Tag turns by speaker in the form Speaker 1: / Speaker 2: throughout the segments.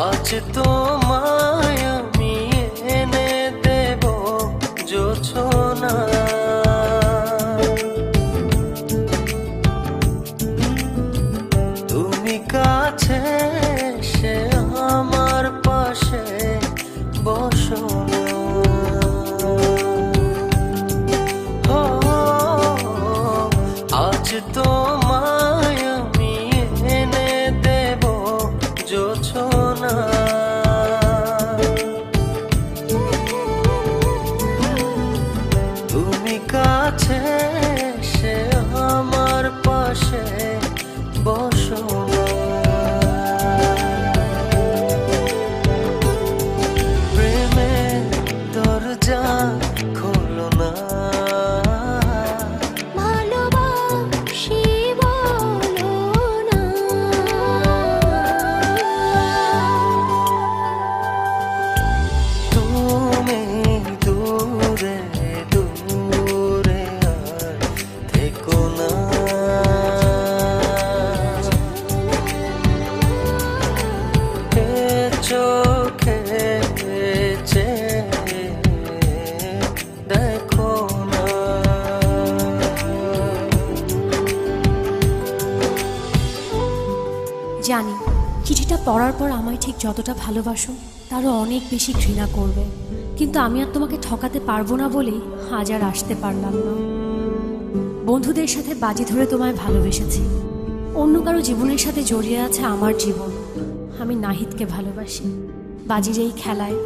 Speaker 1: আজ তোমায় আমি এনে দেব জোছনা, তুমি কাছে এসে আমার পাশে বসো না। আজ তোমায় আমি এনে দেব জোছনা, তুমি কাছে এসে আমার পাশে বসো না। প্রেমের দরজা খোলো না,
Speaker 2: ভালোবাসি বলো না।
Speaker 1: তুমি দূরে দূরে আর থেকো না। এ চোখে চেয়ে দেখো না।
Speaker 3: জানি চিঠিটা পড়ার পর আমায় ঠিক যতটা ভালোবাসো তারও অনেক বেশি ঘৃণা করবে, কিন্তু আমি আর তোমাকে ঠকাতে পারবো না বলেই আজ আর আসতে পারলাম না। বন্ধুদের সাথে বাজি ধরে তোমায় ভালোবেসেছি, অন্য কারো জীবনের সাথে জড়িয়ে আছে আমার জীবন। আমি নাহিদকে ভালোবাসি। বাজির এই খেলায়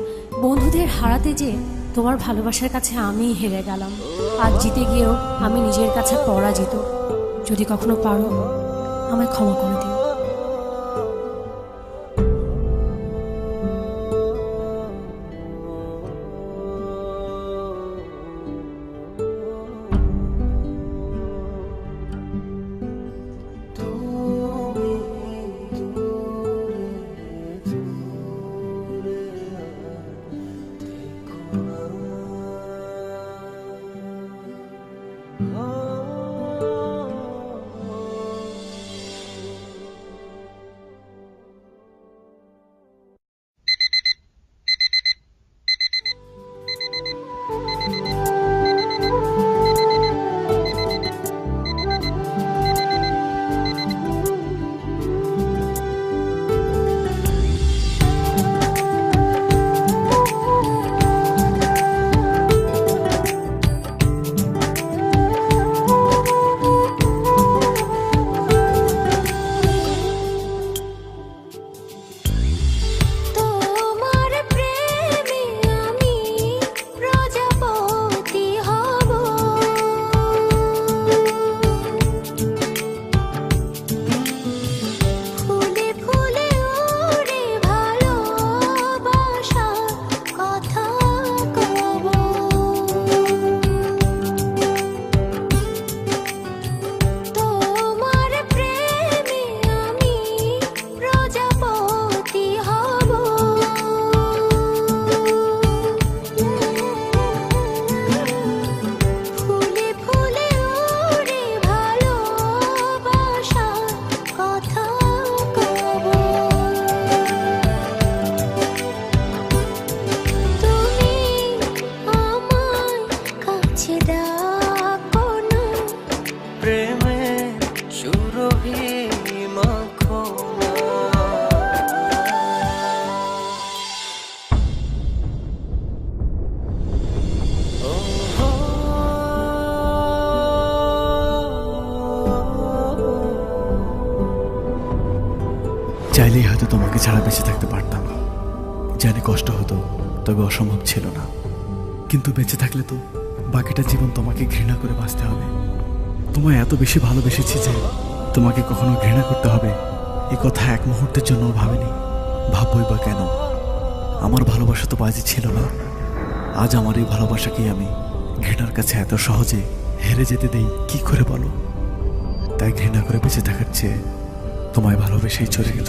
Speaker 3: বন্ধুদের হারাতে যেয়ে তোমার ভালোবাসার কাছে আমিই হেরে গেলাম। আজ জিতে গিয়েও আমি নিজের কাছে পরাজিত। যদি কখনো পারো আমায় ক্ষমা করে দিও।
Speaker 1: বিদ্রোহী মাখো না। ও হো,
Speaker 4: চাইলেই হয়তো তোমাকে ছাড়া বেঁচে থাকতে পারতাম। জানি কষ্ট হতো, তবে অসম্ভব ছিল না। কিন্তু বেঁচে থাকলে তো বাকিটা জীবন তোমাকে ঘৃণা করে বাঁচতে হবে। তোমায় এত বেশি ভালোবেসেছি যে তোমাকে কখনো ঘৃণা করতে হবে এই কথা এক মুহূর্তের জন্য ভাবিনি। ভাববই বা কেন? আমার ভালোবাসা তো বাজি ছিল না। আজ আমার এই ভালোবাসাকেই আমি ঘৃণার কাছে এত সহজে হেরে যেতে দেই কি করে বলো? তাই ঘৃণা করে বেঁচে থাকার চেয়ে তোমায় ভালোবেসেই চলে গেল।